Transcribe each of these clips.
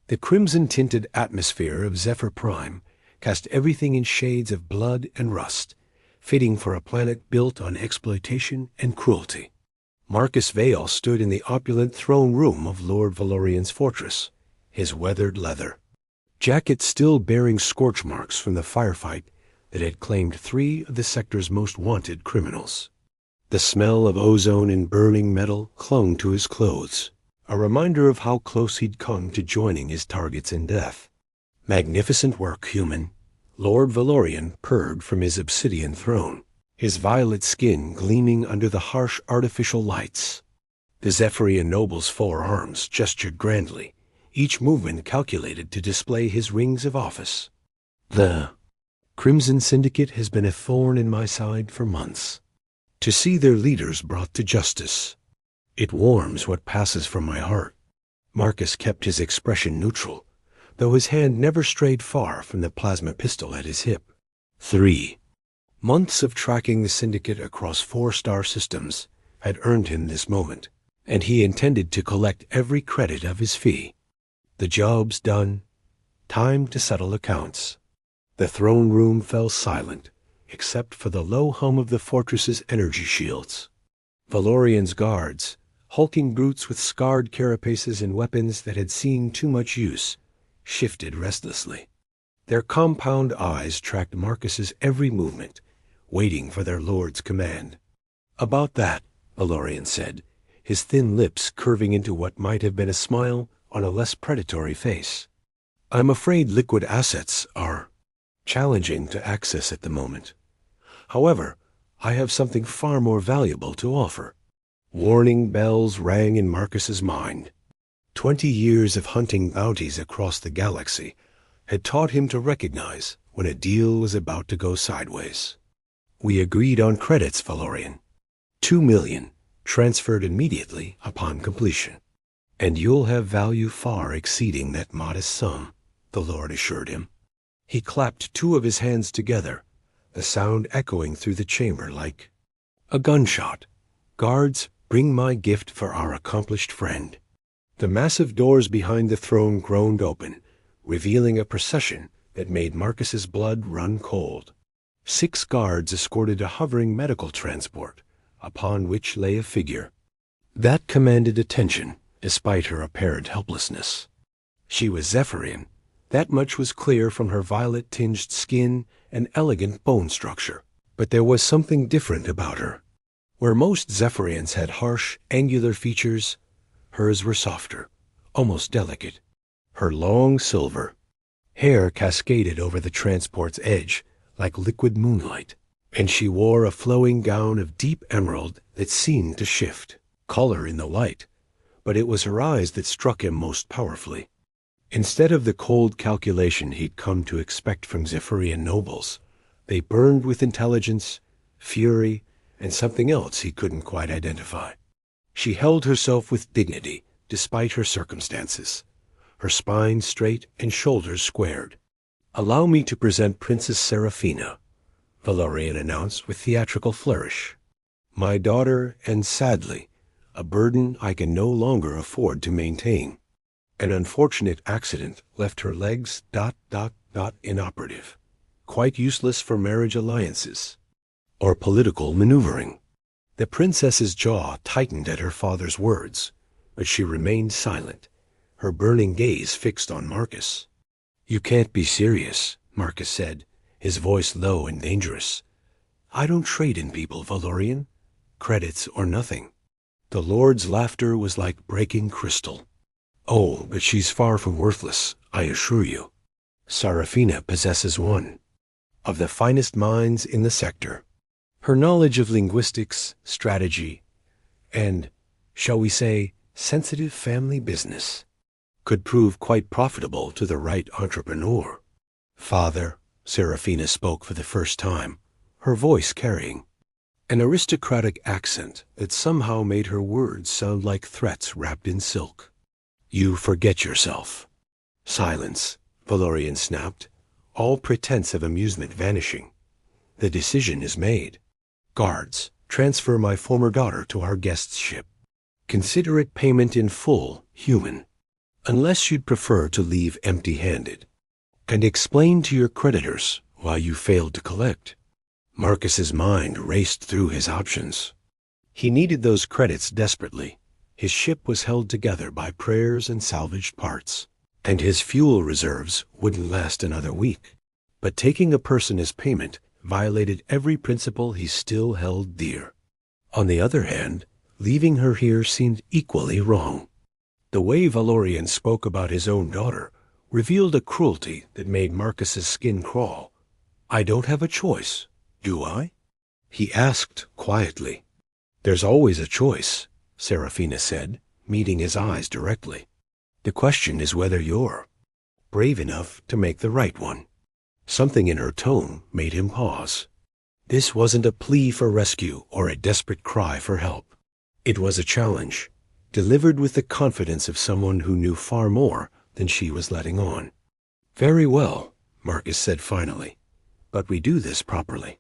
The crimson-tinted atmosphere of Zephyr Prime cast everything in shades of blood and rust, fitting for a planet built on exploitation and cruelty. Marcus Vale stood in the opulent throne room of Lord Valorian's fortress, his weathered leather jacket still bearing scorch marks from the firefight that had claimed 3 of the sector's most wanted criminals. The smell of ozone and burning metal clung to his clothes, a reminder of how close he'd come to joining his targets in death. "Magnificent work, human," Lord Valorian purred from his obsidian throne, his violet skin gleaming under the harsh artificial lights. The Zephyrian noble's 4 arms gestured grandly, each movement calculated to display his rings of office. "The Crimson Syndicate has been a thorn in my side for months. To see their leaders brought to justice, it warms what passes from my heart." Marcus kept his expression neutral, though his hand never strayed far from the plasma pistol at his hip. 3 months of tracking the Syndicate across 4 star systems had earned him this moment, and he intended to collect every credit of his fee. The job's done. Time to settle accounts. The throne room fell silent, except for the low hum of the fortress's energy shields. Valorian's guards, hulking brutes with scarred carapaces and weapons that had seen too much use, shifted restlessly. Their compound eyes tracked Marcus's every movement, waiting for their lord's command. "About that," Valorian said, his thin lips curving into what might have been a smile on a less predatory face. "I'm afraid liquid assets are challenging to access at the moment. However, I have something far more valuable to offer." Warning bells rang in Marcus's mind. 20 years of hunting bounties across the galaxy had taught him to recognize when a deal was about to go sideways. "We agreed on credits, Valorian. 2 million, transferred immediately upon completion. And you'll have value far exceeding that modest sum," the Lord assured him. He clapped 2 of his hands together, the sound echoing through the chamber like a gunshot. "Guards, bring my gift for our accomplished friend." The massive doors behind the throne groaned open, revealing a procession that made Marcus's blood run cold. 6 guards escorted a hovering medical transport, upon which lay a figure that commanded attention despite her apparent helplessness. She was Zephyrian. That much was clear from her violet-tinged skin and elegant bone structure. But there was something different about her. Where most Zephyrians had harsh, angular features, hers were softer, almost delicate. Her long silver hair cascaded over the transport's edge like liquid moonlight, and she wore a flowing gown of deep emerald that seemed to shift color in the light, but it was her eyes that struck him most powerfully. Instead of the cold calculation he'd come to expect from Zephyrian nobles, they burned with intelligence, fury, and something else he couldn't quite identify. She held herself with dignity, despite her circumstances, her spine straight and shoulders squared. "Allow me to present Princess Serafina," Valorian announced with theatrical flourish. "My daughter, and sadly, a burden I can no longer afford to maintain. An unfortunate accident left her legs ... inoperative, quite useless for marriage alliances or political maneuvering." The princess's jaw tightened at her father's words, but she remained silent, her burning gaze fixed on Marcus. "You can't be serious," Marcus said, his voice low and dangerous. "I don't trade in people, Valorian, credits or nothing." The Lord's laughter was like breaking crystal. "Oh, but she's far from worthless, I assure you. Serafina possesses one of the finest minds in the sector. Her knowledge of linguistics, strategy, and, shall we say, sensitive family business could prove quite profitable to the right entrepreneur." "Father," Serafina spoke for the first time, her voice carrying an aristocratic accent that somehow made her words sound like threats wrapped in silk. "You forget yourself." "Silence," Valorian snapped, all pretense of amusement vanishing. "The decision is made. Guards, transfer my former daughter to our guest's ship. Consider it payment in full, human." unless you'd prefer to leave empty-handed. And explain to your creditors why you failed to collect. Marcus's mind raced through his options. He needed those credits desperately. His ship was held together by prayers and salvaged parts, and his fuel reserves wouldn't last another week. But taking a person as payment violated every principle he still held dear. On the other hand, leaving her here seemed equally wrong. The way Valorian spoke about his own daughter revealed a cruelty that made Marcus's skin crawl. "I don't have a choice, do I?" he asked quietly. "There's always a choice," Serafina said, meeting his eyes directly. "The question is whether you're brave enough to make the right one." Something in her tone made him pause. This wasn't a plea for rescue or a desperate cry for help. It was a challenge, delivered with the confidence of someone who knew far more than she was letting on. "Very well," Marcus said finally, "but we do this properly.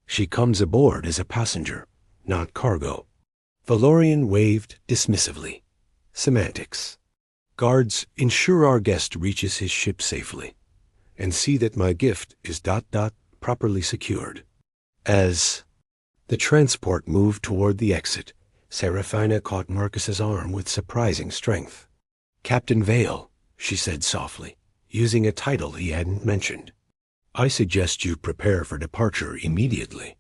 She comes aboard as a passenger, not cargo." Valorian waved dismissively. "Semantics. Guards, ensure our guest reaches his ship safely, and see that my gift is ... properly secured." As the transport moved toward the exit, Serafina caught Marcus's arm with surprising strength. "Captain Vale," she said softly, using a title he hadn't mentioned. "I suggest you prepare for departure immediately.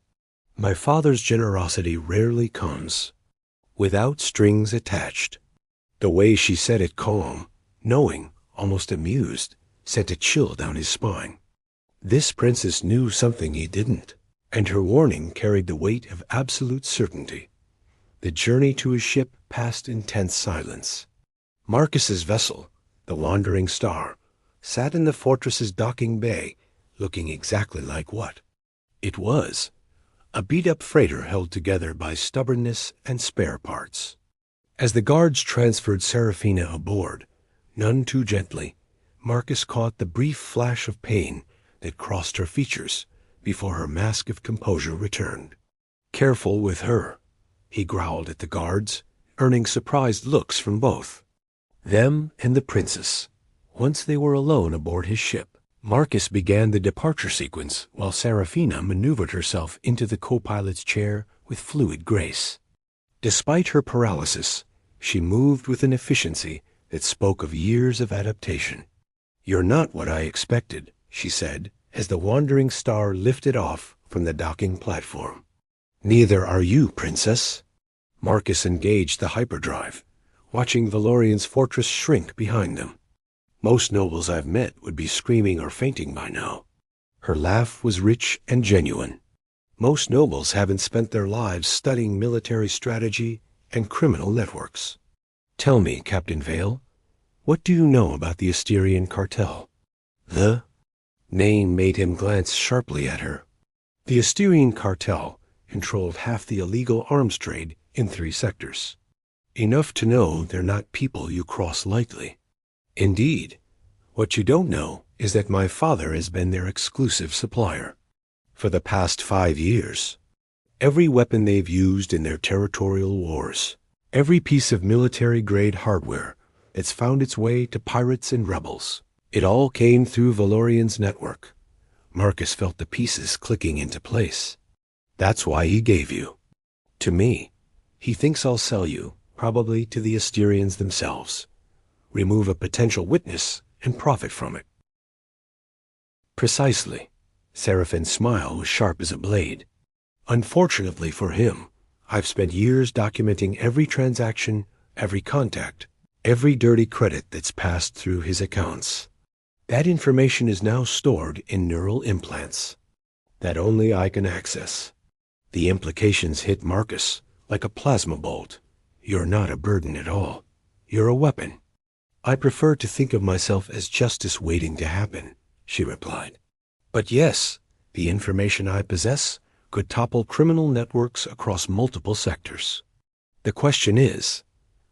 My father's generosity rarely comes without strings attached." The way she said it calm, knowing, almost amused, sent a chill down his spine. This princess knew something he didn't, and her warning carried the weight of absolute certainty. The journey to his ship passed in tense silence. Marcus's vessel, the Wandering Star, sat in the fortress's docking bay, looking exactly like what? It was a beat-up freighter held together by stubbornness and spare parts. As the guards transferred Serafina aboard, none too gently, Marcus caught the brief flash of pain that crossed her features before her mask of composure returned. "Careful with her," he growled at the guards, earning surprised looks from both them and the princess. Once they were alone aboard his ship, Marcus began the departure sequence while Serafina maneuvered herself into the co-pilot's chair with fluid grace. Despite her paralysis, she moved with an efficiency that spoke of years of adaptation. "You're not what I expected," she said, as the Wandering Star lifted off from the docking platform. "Neither are you, princess." Marcus engaged the hyperdrive, watching Valorian's fortress shrink behind them. "Most nobles I've met would be screaming or fainting by now." Her laugh was rich and genuine. "Most nobles haven't spent their lives studying military strategy and criminal networks. Tell me, Captain Vale, what do you know about the Asterian cartel?" The name made him glance sharply at her. The Asterian cartel controlled half the illegal arms trade in 3 sectors. Enough to know they're not people you cross lightly. Indeed, what you don't know is that my father has been their exclusive supplier for the past 5 years. Every weapon they've used in their territorial wars, every piece of military-grade hardware that's found its way to pirates and rebels, it all came through Valorian's network. Marcus felt the pieces clicking into place. "That's why he gave you to me. He thinks I'll sell you, probably to the Asterians themselves, remove a potential witness, and profit from it." "Precisely." Seraphine's smile was sharp as a blade. "Unfortunately for him, I've spent years documenting every transaction, every contact, every dirty credit that's passed through his accounts. That information is now stored in neural implants that only I can access." The implications hit Marcus like a plasma bolt. "You're not a burden at all. You're a weapon." "I prefer to think of myself as justice waiting to happen," she replied. "But yes, the information I possess could topple criminal networks across multiple sectors. The question is,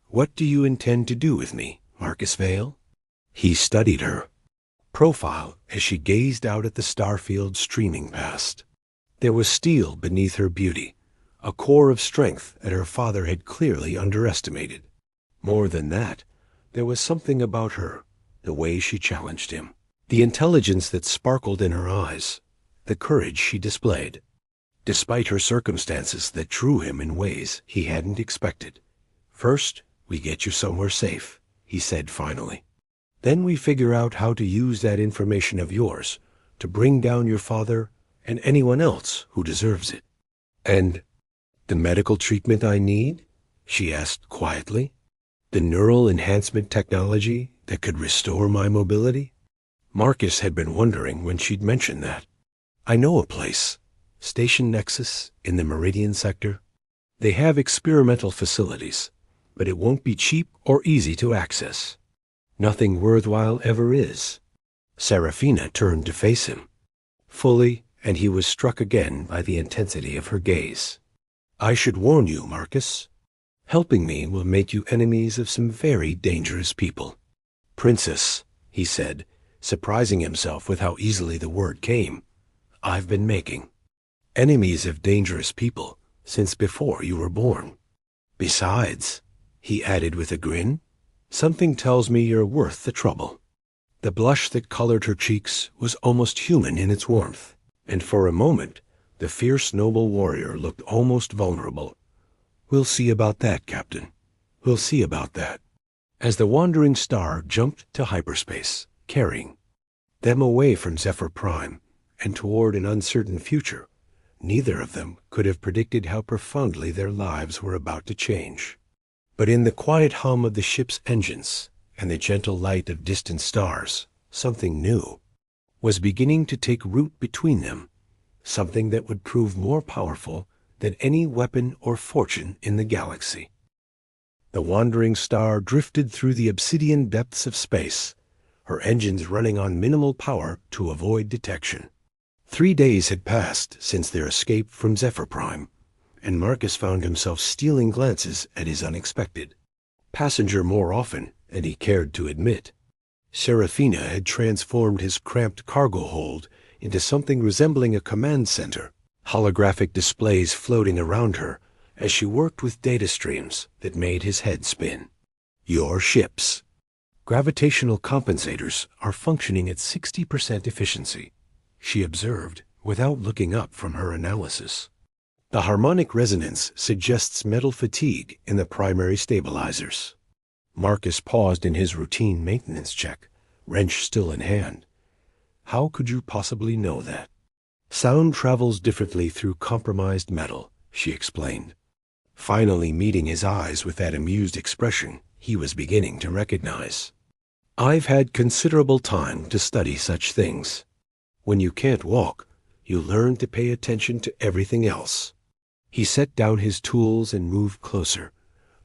what do you intend to do with me, Marcus Vale?" He studied her profile as she gazed out at the starfield streaming past. There was steel beneath her beauty, a core of strength that her father had clearly underestimated. More than that, There was something about her, the way she challenged him, the intelligence that sparkled in her eyes, the courage she displayed, despite her circumstances that drew him in ways he hadn't expected. "First, we get you somewhere safe," he said finally. "Then we figure out how to use that information of yours to bring down your father and anyone else who deserves it." "And the medical treatment I need?" she asked quietly. "The neural enhancement technology that could restore my mobility?" Marcus had been wondering when she'd mentioned that. "I know a place, Station Nexus in the Meridian sector. They have experimental facilities, but it won't be cheap or easy to access. Nothing worthwhile ever is." Serafina turned to face him fully, and he was struck again by the intensity of her gaze. "I should warn you, Marcus. Helping me will make you enemies of some very dangerous people." "Princess," he said, surprising himself with how easily the word came, "I've been making enemies of dangerous people since before you were born. Besides," he added with a grin, "something tells me you're worth the trouble." The blush that colored her cheeks was almost human in its warmth, and for a moment the fierce noble warrior looked almost vulnerable. "We'll see about that, Captain. We'll see about that." As the wandering star jumped to hyperspace, carrying them away from Zephyr Prime and toward an uncertain future, neither of them could have predicted how profoundly their lives were about to change. But in the quiet hum of the ship's engines and the gentle light of distant stars, something new was beginning to take root between them, something that would prove more powerful than any weapon or fortune in the galaxy. The wandering star drifted through the obsidian depths of space, her engines running on minimal power to avoid detection. 3 days had passed since their escape from Zephyr Prime, and Marcus found himself stealing glances at his unexpected passenger more often than he cared to admit. Serafina had transformed his cramped cargo hold into something resembling a command center, holographic displays floating around her as she worked with data streams that made his head spin. "Your ship's gravitational compensators are functioning at 60% efficiency," she observed without looking up from her analysis. "The harmonic resonance suggests metal fatigue in the primary stabilizers." Marcus paused in his routine maintenance check, wrench still in hand. "How could you possibly know that?" "Sound travels differently through compromised metal," she explained, finally meeting his eyes with that amused expression he was beginning to recognize. "I've had considerable time to study such things. When you can't walk, you learn to pay attention to everything else." He set down his tools and moved closer,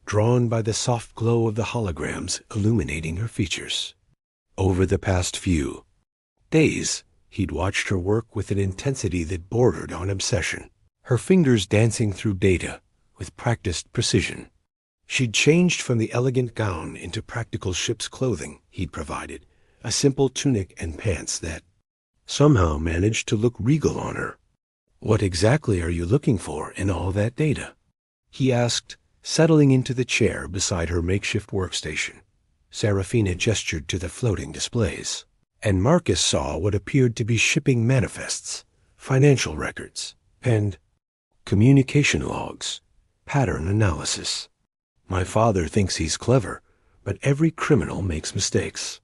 drawn by the soft glow of the holograms illuminating her features. Over the past few days, he'd watched her work with an intensity that bordered on obsession, her fingers dancing through data with practiced precision. She'd changed from the elegant gown into practical ship's clothing he'd provided, a simple tunic and pants that somehow managed to look regal on her. "What exactly are you looking for in all that data?" he asked, settling into the chair beside her makeshift workstation. Serafina gestured to the floating displays, and Marcus saw what appeared to be shipping manifests, financial records, and communication logs, pattern analysis. "My father thinks he's clever, but every criminal makes mistakes.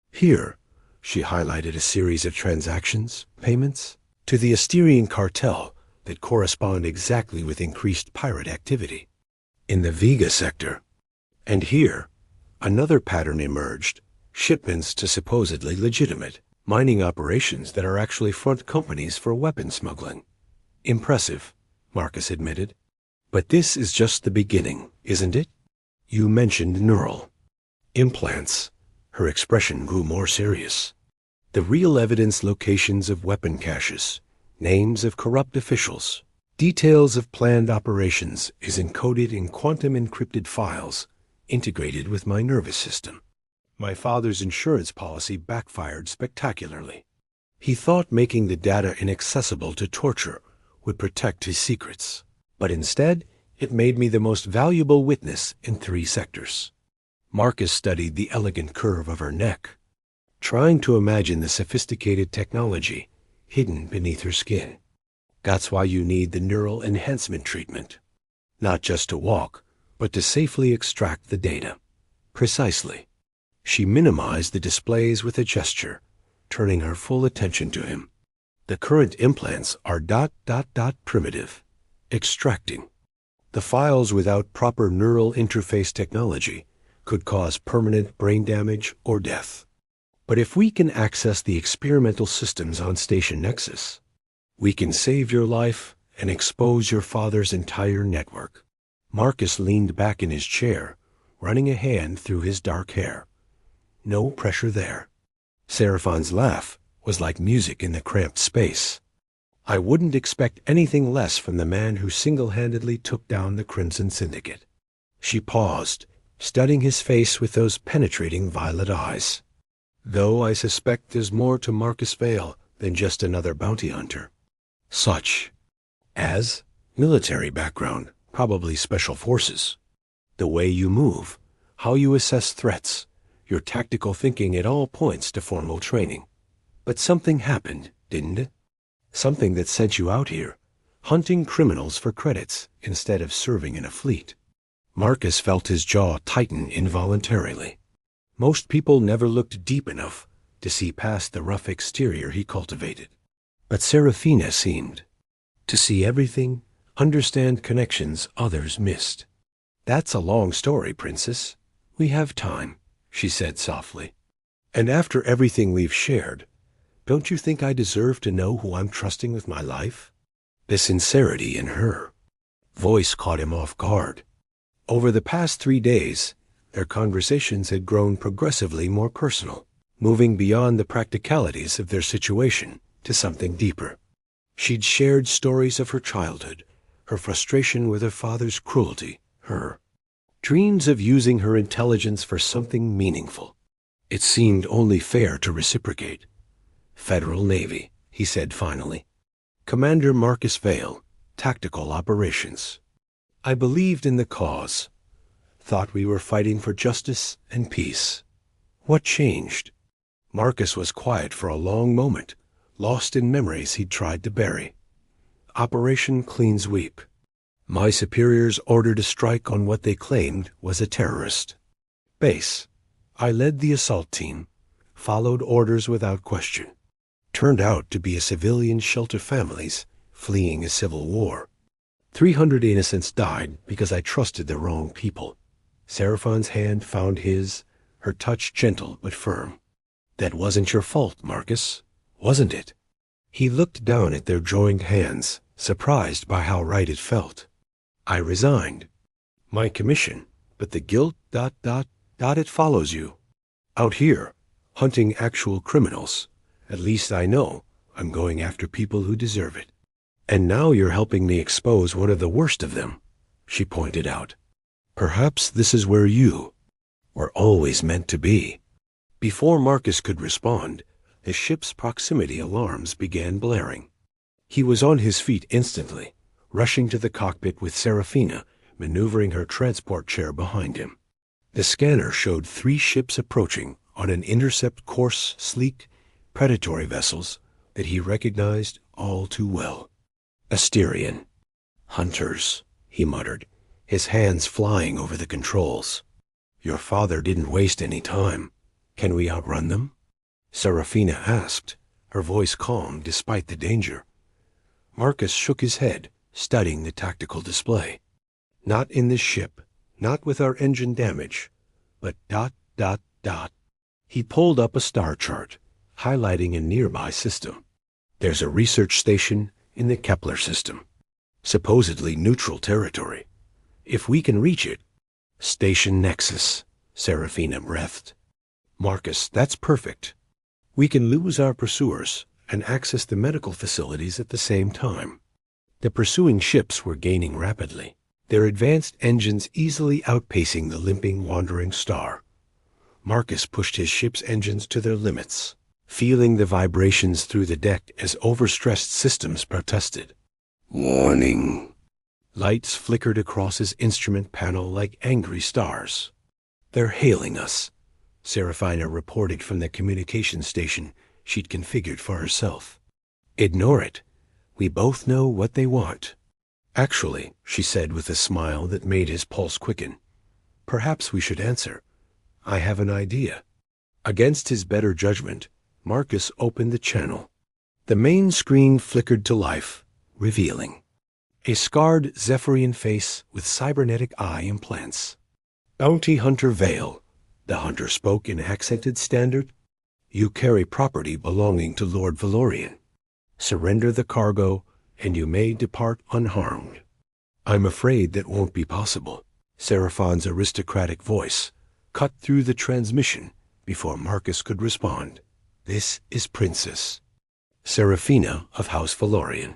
Here," she highlighted a series of transactions, payments, to the Asterian cartel that correspond exactly with increased pirate activity in the Vega sector. And here, another pattern emerged, shipments to supposedly legitimate mining operations that are actually front companies for weapon smuggling. "Impressive," Marcus admitted. "But this is just the beginning, isn't it? You mentioned neural implants." Her expression grew more serious. "The real evidence locations of weapon caches, names of corrupt officials, details of planned operations is encoded in quantum encrypted files integrated with my nervous system. My father's insurance policy backfired spectacularly. He thought making the data inaccessible to torture would protect his secrets, but instead it made me the most valuable witness in 3 sectors." Marcus studied the elegant curve of her neck, trying to imagine the sophisticated technology hidden beneath her skin. That's why you need the neural enhancement treatment. Not just to walk, but to safely extract the data. Precisely. She minimized the displays with a gesture, turning her full attention to him. The current implants are ... primitive. Extracting. The files without proper neural interface technology could cause permanent brain damage or death. But if we can access the experimental systems on Station Nexus, we can save your life and expose your father's entire network. Marcus leaned back in his chair, running a hand through his dark hair. No pressure there. Seraphine's laugh was like music in the cramped space. I wouldn't expect anything less from the man who single-handedly took down the Crimson Syndicate. She paused, studying his face with those penetrating violet eyes. Though I suspect there's more to Marcus Vale than just another bounty hunter. Such as military background, probably special forces. The way you move, how you assess threats, your tactical thinking, it all points to formal training. But something happened, didn't it? Something that sent you out here, hunting criminals for credits instead of serving in a fleet. Marcus felt his jaw tighten involuntarily. Most people never looked deep enough to see past the rough exterior he cultivated. But Serafina seemed to see everything, understand connections others missed. That's a long story, Princess. We have time, she said softly. And after everything we've shared, don't you think I deserve to know who I'm trusting with my life? The sincerity in her voice caught him off guard. Over the past 3 days, their conversations had grown progressively more personal, moving beyond the practicalities of their situation to something deeper. She'd shared stories of her childhood, her frustration with her father's cruelty, her dreams of using her intelligence for something meaningful. It seemed only fair to reciprocate. Federal Navy, he said finally. Commander Marcus Vale, Tactical Operations. I believed in the cause. Thought we were fighting for justice and peace. What changed? Marcus was quiet for a long moment, lost in memories he'd tried to bury. Operation Clean Sweep. My superiors ordered a strike on what they claimed was a terrorist base. I led the assault team, followed orders without question. Turned out to be a civilian shelter families fleeing a civil war. 300 innocents died because I trusted the wrong people. Seraphine's hand found his, her touch gentle but firm. That wasn't your fault, Marcus, wasn't it? He looked down at their joined hands, surprised by how right it felt. I resigned. My commission, but the guilt ... it follows you. Out here, hunting actual criminals. At least I know I'm going after people who deserve it. And now you're helping me expose one of the worst of them, she pointed out. Perhaps this is where you were always meant to be. Before Marcus could respond, the ship's proximity alarms began blaring. He was on his feet instantly, rushing to the cockpit with Serafina maneuvering her transport chair behind him. The scanner showed 3 ships approaching on an intercept course, sleek, predatory vessels that he recognized all too well. Asterian. Hunters, he muttered, his hands flying over the controls. Your father didn't waste any time. Can we outrun them? Serafina asked, her voice calm despite the danger. Marcus shook his head, studying the tactical display. Not in this ship, not with our engine damage, but ... He pulled up a star chart, highlighting a nearby system. There's a research station in the Kepler system. Supposedly neutral territory. If we can reach it... Station Nexus, Serafina breathed. Marcus, that's perfect. We can lose our pursuers and access the medical facilities at the same time. The pursuing ships were gaining rapidly, their advanced engines easily outpacing the limping wandering star. Marcus pushed his ship's engines to their limits, feeling the vibrations through the deck as overstressed systems protested. Warning. Lights flickered across his instrument panel like angry stars. They're hailing us, Serafina reported from the communication station she'd configured for herself. Ignore it. We both know what they want. Actually, she said with a smile that made his pulse quicken, perhaps we should answer. I have an idea. Against his better judgment, Marcus opened the channel. The main screen flickered to life, revealing a scarred Zephyrian face with cybernetic eye implants. Bounty Hunter Vale, the hunter spoke in accented standard. You carry property belonging to Lord Valorian. Surrender the cargo, and you may depart unharmed. I'm afraid that won't be possible. Seraphine's aristocratic voice cut through the transmission before Marcus could respond. This is Princess Serafina of House Valorian.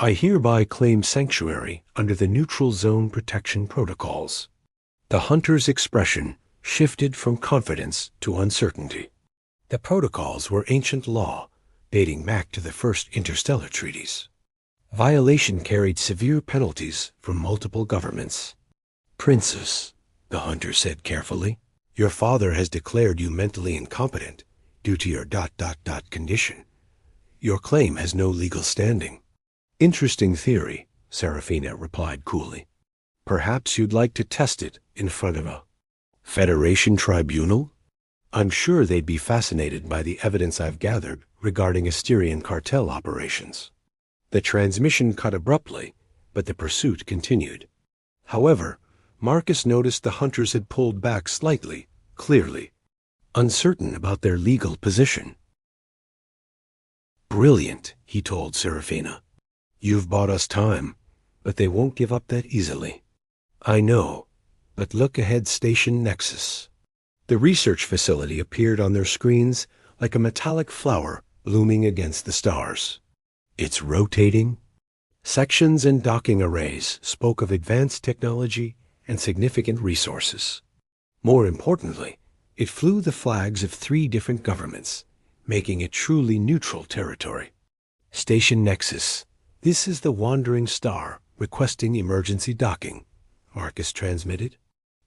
I hereby claim sanctuary under the neutral zone protection protocols. The hunter's expression shifted from confidence to uncertainty. The protocols were ancient law, dating back to the first interstellar treaties. Violation carried severe penalties from multiple governments. Princess, the hunter said carefully, your father has declared you mentally incompetent due to your ... condition. Your claim has no legal standing. Interesting theory, Serafina replied coolly. Perhaps you'd like to test it in front of a Federation tribunal? I'm sure they'd be fascinated by the evidence I've gathered regarding Asterian cartel operations. The transmission cut abruptly, but the pursuit continued. However, Marcus noticed the hunters had pulled back slightly, clearly, uncertain about their legal position. Brilliant, he told Serafina. You've bought us time, but they won't give up that easily. I know, but look ahead, Station Nexus. The research facility appeared on their screens like a metallic flower blooming against the stars. It's rotating. Sections and docking arrays spoke of advanced technology and significant resources. More importantly, it flew the flags of 3 different governments, making it truly neutral territory. Station Nexus. This is the Wandering Star requesting emergency docking, Marcus transmitted.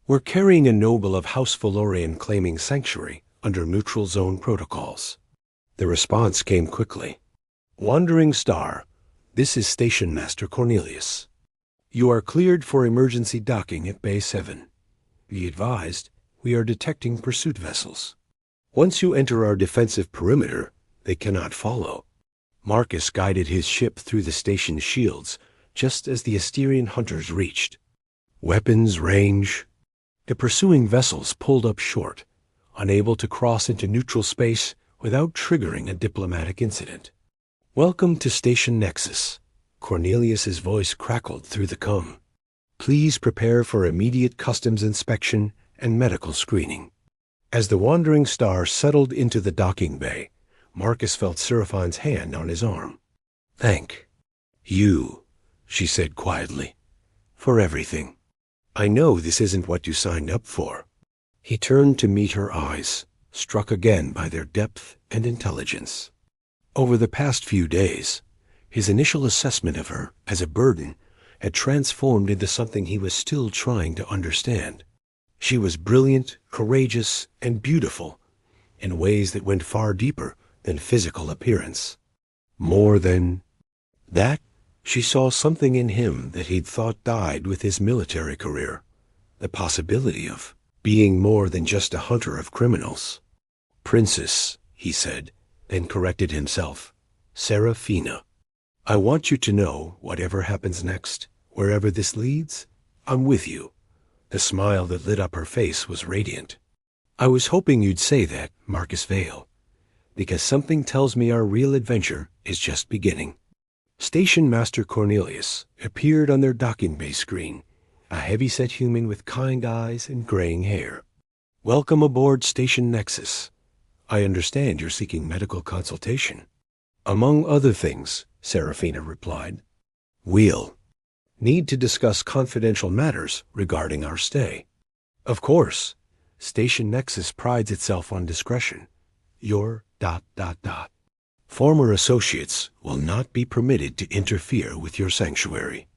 We're carrying a noble of House Valorian claiming sanctuary under neutral zone protocols. The response came quickly. Wandering Star, this is Station Master Cornelius. You are cleared for emergency docking at Bay 7. Be advised, we are detecting pursuit vessels. Once you enter our defensive perimeter, they cannot follow. Marcus guided his ship through the station's shields just as the Asterian hunters reached. Weapons range. The pursuing vessels pulled up short, unable to cross into neutral space without triggering a diplomatic incident. Welcome to Station Nexus. Cornelius's voice crackled through the com. Please prepare for immediate customs inspection and medical screening. As the Wandering Star settled into the docking bay, Marcus felt Seraphine's hand on his arm. Thank you, she said quietly, for everything. I know this isn't what you signed up for. He turned to meet her eyes, struck again by their depth and intelligence. Over the past few days, his initial assessment of her as a burden had transformed into something he was still trying to understand. She was brilliant, courageous, and beautiful in ways that went far deeper than physical appearance. More than that, she saw something in him that he'd thought died with his military career, the possibility of being more than just a hunter of criminals. Princess, he said, then corrected himself. Serafina. I want you to know, whatever happens next, wherever this leads, I'm with you. The smile that lit up her face was radiant. I was hoping you'd say that, Marcus Vale, because something tells me our real adventure is just beginning. Station Master Cornelius appeared on their docking bay screen, a heavy-set human with kind eyes and graying hair. Welcome aboard Station Nexus. I understand you're seeking medical consultation. Among other things, Serafina replied. We'll need to discuss confidential matters regarding our stay. Of course, Station Nexus prides itself on discretion. Your ... Former associates will not be permitted to interfere with your sanctuary.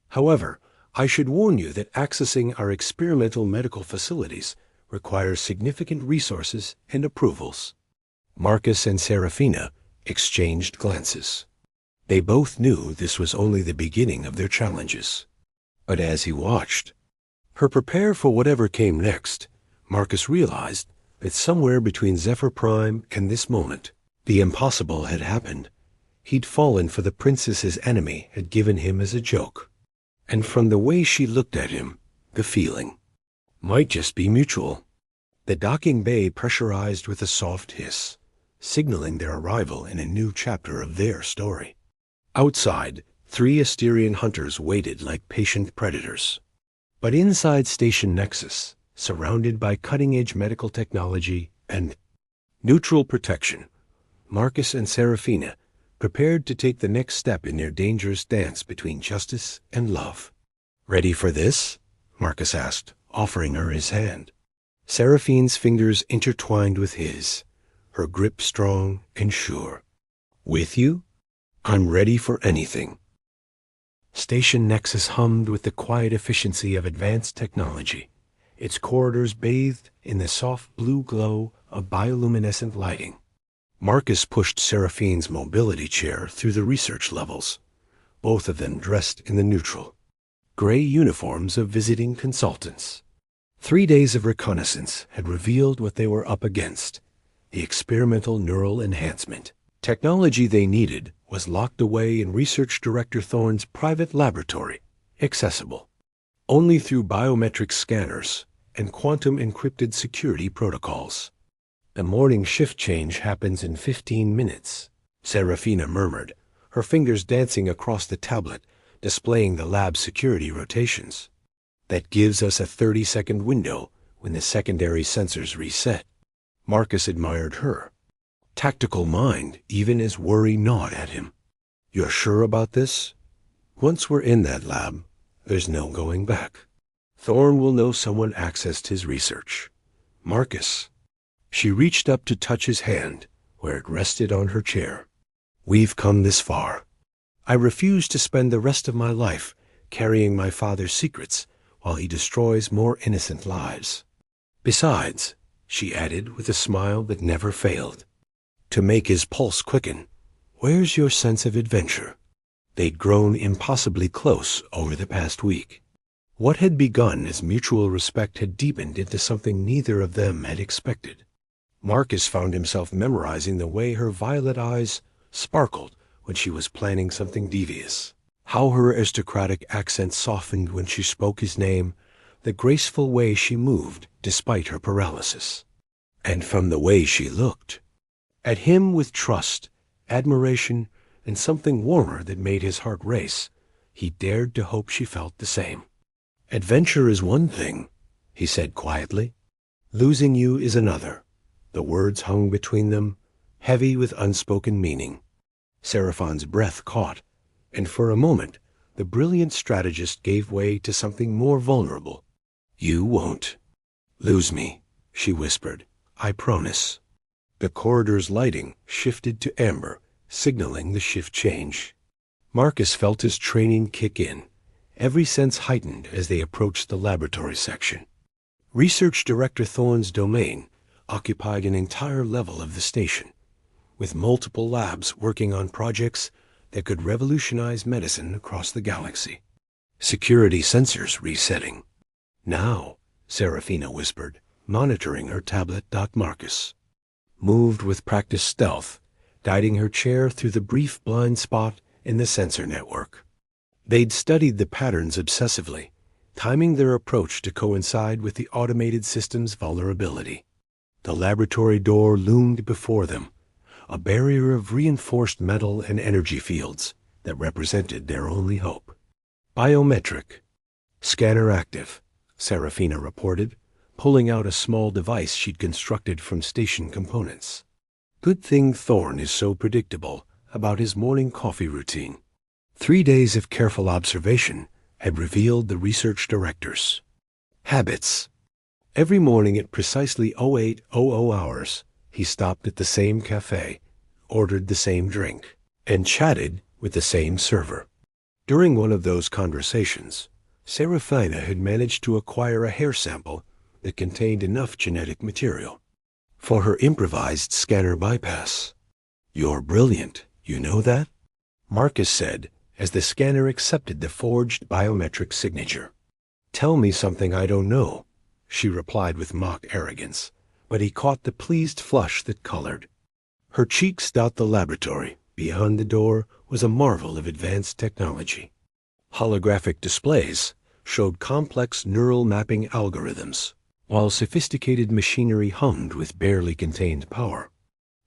However, I should warn you that accessing our experimental medical facilities requires significant resources and approvals. Marcus and Serafina exchanged glances. They both knew this was only the beginning of their challenges. But as he watched her prepare for whatever came next, Marcus realized that somewhere between Zephyr Prime and this moment, the impossible had happened. He'd fallen for the princess his enemy had given him as a joke. And from the way she looked at him, the feeling might just be mutual. The docking bay pressurized with a soft hiss, signaling their arrival in a new chapter of their story. Outside, 3 Asterian hunters waited like patient predators. But inside Station Nexus, surrounded by cutting-edge medical technology and neutral protection, Marcus and Serafina prepared to take the next step in their dangerous dance between justice and love. "Ready for this?" Marcus asked, offering her his hand. Seraphine's fingers intertwined with his, her grip strong and sure. "With you? I'm ready for anything." Station Nexus hummed with the quiet efficiency of advanced technology, its corridors bathed in the soft blue glow of bioluminescent lighting. Marcus pushed Seraphine's mobility chair through the research levels, both of them dressed in the neutral, gray uniforms of visiting consultants. 3 days of reconnaissance had revealed what they were up against: the experimental neural enhancement. Technology they needed was locked away in Research Director Thorne's private laboratory, accessible only through biometric scanners and quantum-encrypted security protocols. "The morning shift change happens in 15 minutes, Serafina murmured, her fingers dancing across the tablet, displaying the lab security rotations. "That gives us a 30-second window when the secondary sensors reset." Marcus admired her tactical mind, even as worry gnawed at him. "You're sure about this? Once we're in that lab, there's no going back. Thorne will know someone accessed his research. Marcus." She reached up to touch his hand where it rested on her chair. "We've come this far. I refuse to spend the rest of my life carrying my father's secrets while he destroys more innocent lives. Besides," she added with a smile that never failed, to make his pulse quicken, "where's your sense of adventure?" They'd grown impossibly close over the past week. What had begun as mutual respect had deepened into something neither of them had expected. Marcus found himself memorizing the way her violet eyes sparkled when she was planning something devious, how her aristocratic accent softened when she spoke his name, the graceful way she moved despite her paralysis. And from the way she looked at him with trust, admiration, and something warmer that made his heart race, he dared to hope she felt the same. "Adventure is one thing," he said quietly. "Losing you is another." The words hung between them, heavy with unspoken meaning. Seraphine's breath caught, and for a moment the brilliant strategist gave way to something more vulnerable. "You won't lose me," she whispered. "I promise." The corridor's lighting shifted to amber, signaling the shift change. Marcus felt his training kick in, every sense heightened as they approached the laboratory section. Research Director Thorne's domain occupied an entire level of the station, with multiple labs working on projects that could revolutionize medicine across the galaxy. Security sensors resetting. "Now," Serafina whispered, monitoring her tablet. Marcus moved with practiced stealth, guiding her chair through the brief blind spot in the sensor network. They'd studied the patterns obsessively, timing their approach to coincide with the automated system's vulnerability. The laboratory door loomed before them, a barrier of reinforced metal and energy fields that represented their only hope. "Biometric. Scanner active," Serafina reported, pulling out a small device she'd constructed from station components. "Good thing Thorne is so predictable about his morning coffee routine." 3 days of careful observation had revealed the research director's habits. Every morning at precisely 0800 hours, he stopped at the same cafe, ordered the same drink, and chatted with the same server. During one of those conversations, Serafina had managed to acquire a hair sample that contained enough genetic material for her improvised scanner bypass. "You're brilliant, you know that?" Marcus said as the scanner accepted the forged biometric signature. "Tell me something I don't know," she replied with mock arrogance, but he caught the pleased flush that colored her cheeks. The laboratory beyond the door was a marvel of advanced technology. Holographic displays showed complex neural mapping algorithms, while sophisticated machinery hummed with barely contained power.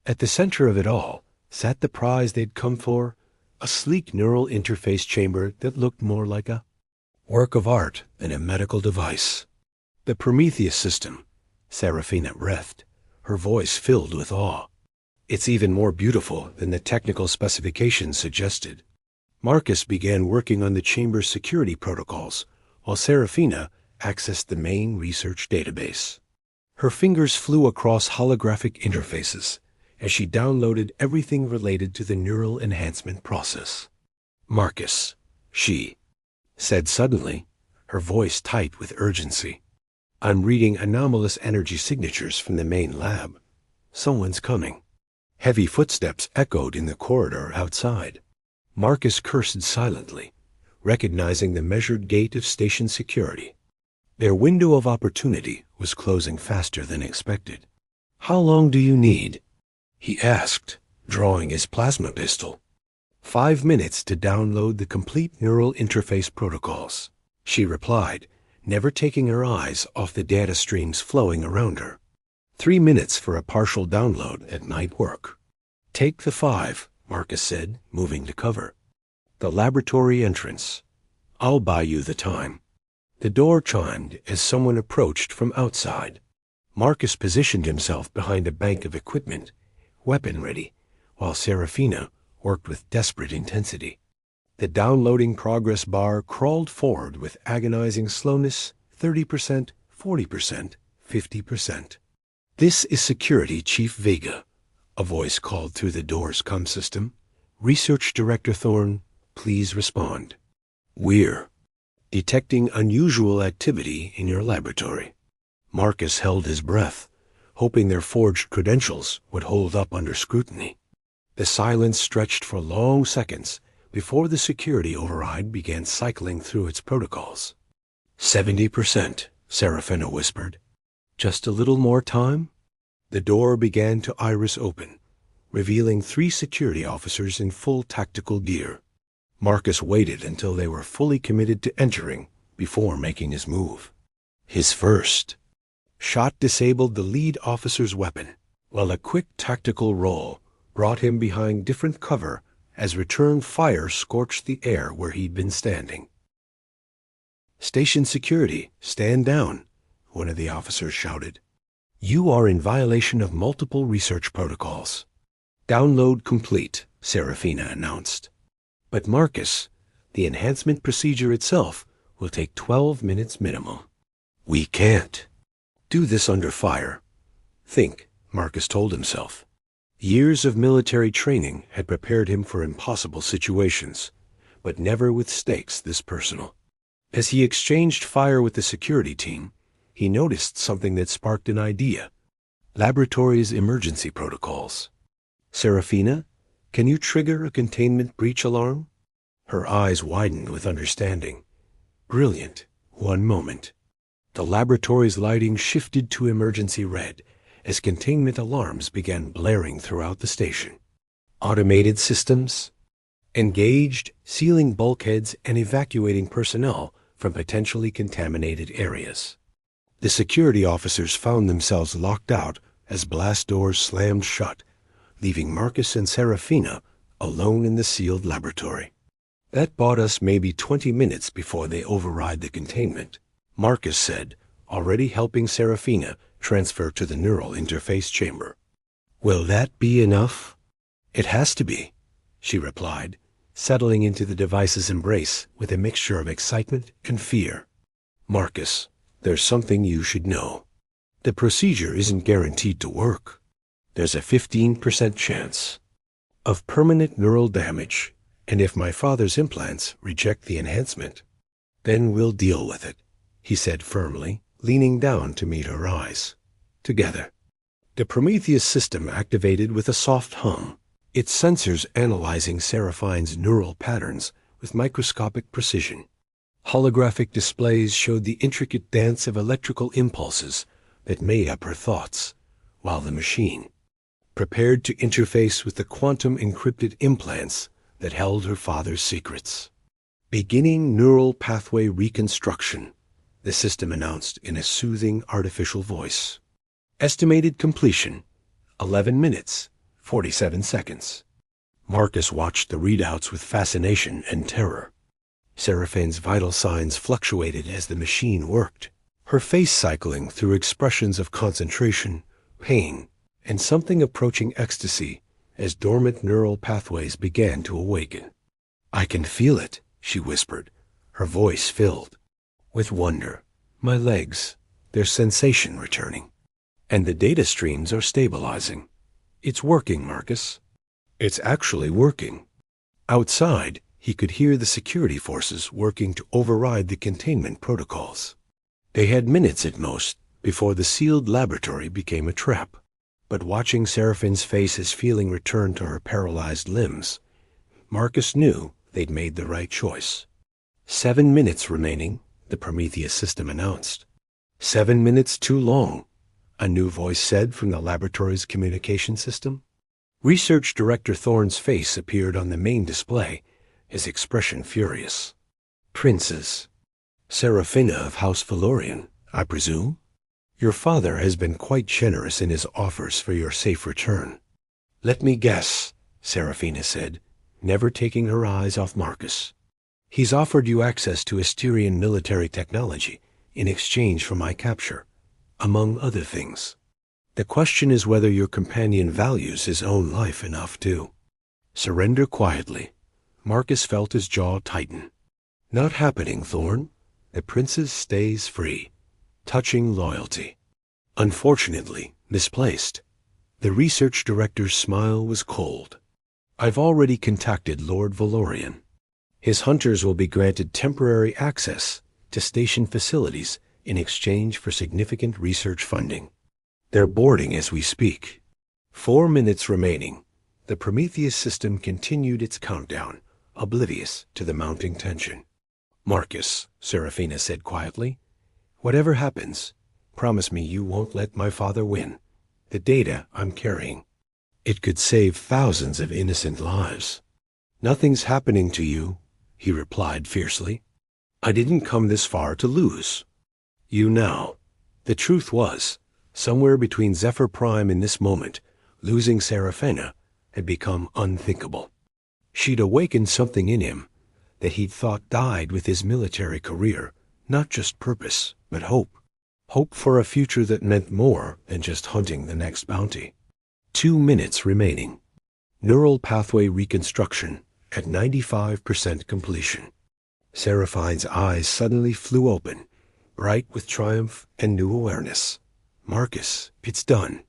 At the center of it all sat the prize they'd come for, a sleek neural interface chamber that looked more like a work of art than a medical device. "The Prometheus system," Serafina breathed, her voice filled with awe. "It's even more beautiful than the technical specifications suggested." Marcus began working on the chamber's security protocols, while Serafina accessed the main research database. Her fingers flew across holographic interfaces as she downloaded everything related to the neural enhancement process. "Marcus," she said suddenly, her voice tight with urgency, "I'm reading anomalous energy signatures from the main lab. Someone's coming." Heavy footsteps echoed in the corridor outside. Marcus cursed silently, recognizing the measured gait of station security. Their window of opportunity was closing faster than expected. "How long do you need?" he asked, drawing his plasma pistol. 5 minutes to download the complete neural interface protocols," she replied, never taking her eyes off the data streams flowing around her. 3 minutes for a partial download at night work." "Take the 5, Marcus said, moving to cover. "The laboratory entrance. I'll buy you the time." The door chimed as someone approached from outside. Marcus positioned himself behind a bank of equipment, weapon ready, while Serafina worked with desperate intensity. The downloading progress bar crawled forward with agonizing slowness, 30%, 40%, 50%. "This is Security Chief Vega," a voice called through the door's comm system. "Research Director Thorne, please respond. We're detecting unusual activity in your laboratory." Marcus held his breath, hoping their forged credentials would hold up under scrutiny. The silence stretched for long seconds before the security override began cycling through its protocols. 70%, Serafina whispered. "Just a little more time?" The door began to iris open, revealing 3 security officers in full tactical gear. Marcus waited until they were fully committed to entering before making his move. His first shot disabled the lead officer's weapon, while a quick tactical roll brought him behind different cover as return fire scorched the air where he'd been standing. "Station security, stand down," one of the officers shouted. "You are in violation of multiple research protocols." "Download complete," Serafina announced. "But Marcus, the enhancement procedure itself will take 12 minutes minimum." "We can't do this under fire." "Think," Marcus told himself. Years of military training had prepared him for impossible situations, but never with stakes this personal. As he exchanged fire with the security team, he noticed something that sparked an idea. Laboratory's emergency protocols. "Serafina, can you trigger a containment breach alarm?" Her eyes widened with understanding. "Brilliant. One moment." The laboratory's lighting shifted to emergency red as containment alarms began blaring throughout the station. Automated systems engaged, sealing bulkheads and evacuating personnel from potentially contaminated areas. The security officers found themselves locked out as blast doors slammed shut, leaving Marcus and Serafina alone in the sealed laboratory. "That bought us maybe 20 minutes before they override the containment," Marcus said, already helping Serafina transfer to the neural interface chamber. "Will that be enough?" "It has to be," she replied, settling into the device's embrace with a mixture of excitement and fear. "Marcus, there's something you should know. The procedure isn't guaranteed to work. There's a 15% chance of permanent neural damage, and if my father's implants reject the enhancement, then we'll deal with it," he said firmly, leaning down to meet her eyes. Together. The Prometheus system activated with a soft hum, its sensors analyzing Seraphine's neural patterns with microscopic precision. Holographic displays showed the intricate dance of electrical impulses that made up her thoughts, while the machine, prepared to interface with the quantum-encrypted implants that held her father's secrets. Beginning neural pathway reconstruction, the system announced in a soothing artificial voice. Estimated completion, 11 minutes, 47 seconds. Marcus watched the readouts with fascination and terror. Seraphine's vital signs fluctuated as the machine worked, her face cycling through expressions of concentration, pain, and something approaching ecstasy as dormant neural pathways began to awaken. "I can feel it," she whispered, her voice filled with wonder. "My legs, their sensation returning. And the data streams are stabilizing. It's working, Marcus. It's actually working." Outside, he could hear the security forces working to override the containment protocols. They had minutes at most before the sealed laboratory became a trap. But watching Seraphine's face as feeling returned to her paralyzed limbs, Marcus knew they'd made the right choice. 7 minutes remaining, the Prometheus system announced. 7 minutes too long, a new voice said from the laboratory's communication system. Research Director Thorne's face appeared on the main display, his expression furious. "Princess, Seraphina of House Valorian, I presume? Your father has been quite generous in his offers for your safe return." "Let me guess," Seraphina said, never taking her eyes off Marcus. "He's offered you access to Asterian military technology in exchange for my capture, among other things. The question is whether your companion values his own life enough to surrender quietly." Marcus felt his jaw tighten. "Not happening, Thorne. The princess stays free. Touching loyalty." Unfortunately, misplaced. The research director's smile was cold. "I've already contacted Lord Valorian. His hunters will be granted temporary access to station facilities in exchange for significant research funding. They're boarding as we speak." 4 minutes remaining. The Prometheus system continued its countdown, oblivious to the mounting tension. "Marcus," Seraphina said quietly, "whatever happens, promise me you won't let my father win. The data I'm carrying. It could save thousands of innocent lives." "Nothing's happening to you," he replied fiercely. "I didn't come this far to lose. You now." The truth was, somewhere between Zephyr Prime in this moment, losing Seraphina had become unthinkable. She'd awakened something in him that he'd thought died with his military career, not just purpose, but hope. Hope for a future that meant more than just hunting the next bounty. 2 minutes remaining. Neural pathway reconstruction at 95% completion. Seraphine's eyes suddenly flew open, bright with triumph and new awareness. "Marcus, it's done.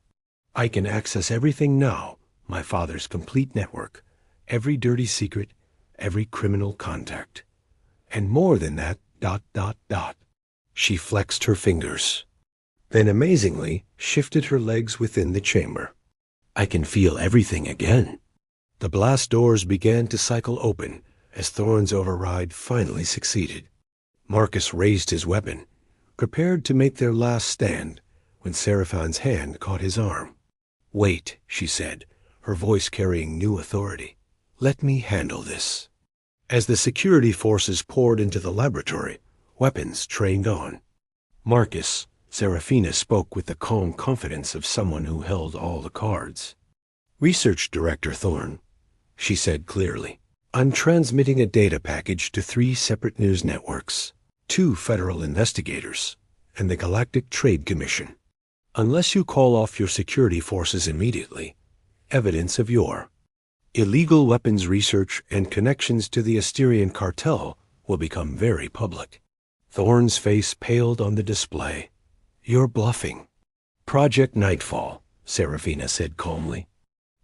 I can access everything now, my father's complete network, every dirty secret, every criminal contact. And more than that, ... She flexed her fingers. Then amazingly shifted her legs within the chamber. "I can feel everything again." The blast doors began to cycle open as Thorne's override finally succeeded. Marcus raised his weapon, prepared to make their last stand, when Seraphine's hand caught his arm. "Wait," she said, her voice carrying new authority. "Let me handle this." As the security forces poured into the laboratory, weapons trained on. "Marcus," Seraphina spoke with the calm confidence of someone who held all the cards. "Research Director Thorne," she said clearly, "I'm transmitting a data package to 3 separate news networks, 2 federal investigators, and the Galactic Trade Commission. Unless you call off your security forces immediately, evidence of your illegal weapons research and connections to the Asterian cartel will become very public." Thorne's face paled on the display. "You're bluffing." "Project Nightfall," Seraphina said calmly.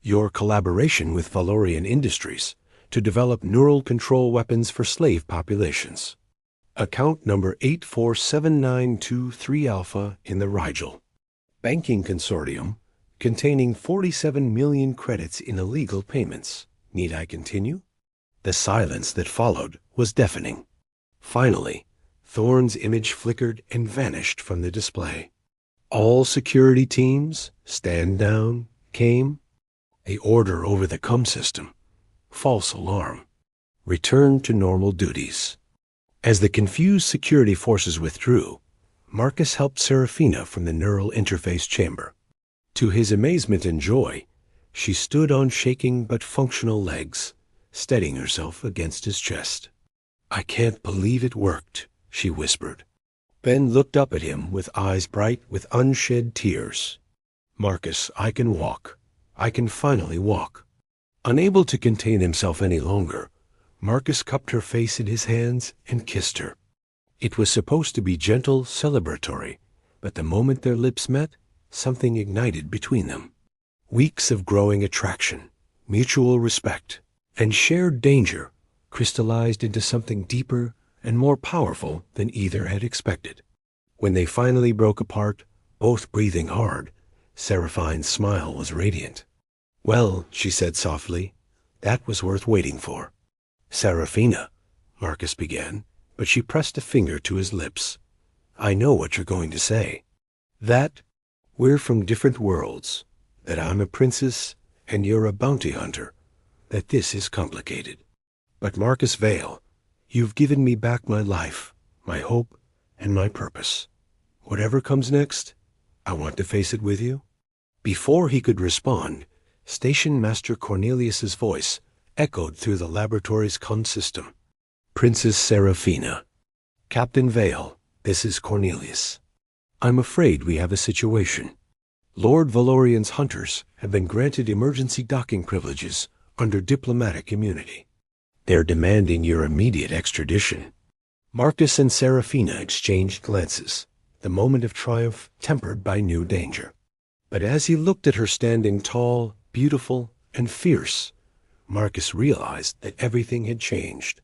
"Your collaboration with Valorian Industries to develop neural control weapons for slave populations. Account number 847923 Alpha in the Rigel. Banking consortium containing 47 million credits in illegal payments. Need I continue? The silence that followed was deafening. Finally, Thorne's image flickered and vanished from the display. All security teams, stand down, came. A order over the CUM system. False alarm. Return to normal duties. As the confused security forces withdrew, Marcus helped Serafina from the neural interface chamber. To his amazement and joy, she stood on shaking but functional legs, steadying herself against his chest. "I can't believe it worked," she whispered. Ben looked up at him with eyes bright with unshed tears. "Marcus, I can walk. I can finally walk." Unable to contain himself any longer, Marcus cupped her face in his hands and kissed her. It was supposed to be gentle, celebratory, but the moment their lips met, something ignited between them. Weeks of growing attraction, mutual respect, and shared danger crystallized into something deeper and more powerful than either had expected. When they finally broke apart, both breathing hard, Seraphine's smile was radiant. "Well," she said softly, "that was worth waiting for." "Serafina," Marcus began, but she pressed a finger to his lips. "I know what you're going to say. That we're from different worlds, that I'm a princess and you're a bounty hunter, that this is complicated. But Marcus Vale, you've given me back my life, my hope, and my purpose. Whatever comes next, I want to face it with you." Before he could respond, Station Master Cornelius's voice echoed through the laboratory's CUM system. "Princess Serafina. Captain Vale, this is Cornelius. I'm afraid we have a situation. Lord Valorian's hunters have been granted emergency docking privileges under diplomatic immunity. They're demanding your immediate extradition." Marcus and Serafina exchanged glances, the moment of triumph tempered by new danger. But as he looked at her standing tall, beautiful, and fierce, Marcus realized that everything had changed.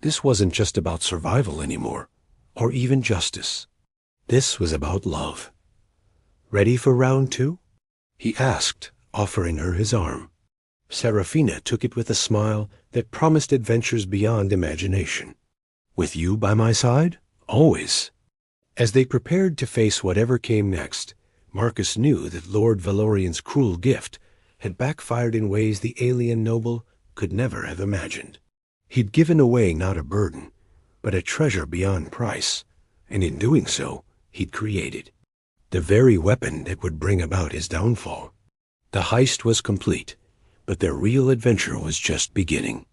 This wasn't just about survival anymore, or even justice. This was about love. "Ready for round 2? He asked, offering her his arm. Serafina took it with a smile that promised adventures beyond imagination. "With you by my side? Always." As they prepared to face whatever came next, Marcus knew that Lord Valorian's cruel gift had backfired in ways the alien noble could never have imagined. He'd given away not a burden, but a treasure beyond price, and in doing so, he'd created the very weapon that would bring about his downfall. The heist was complete, but their real adventure was just beginning.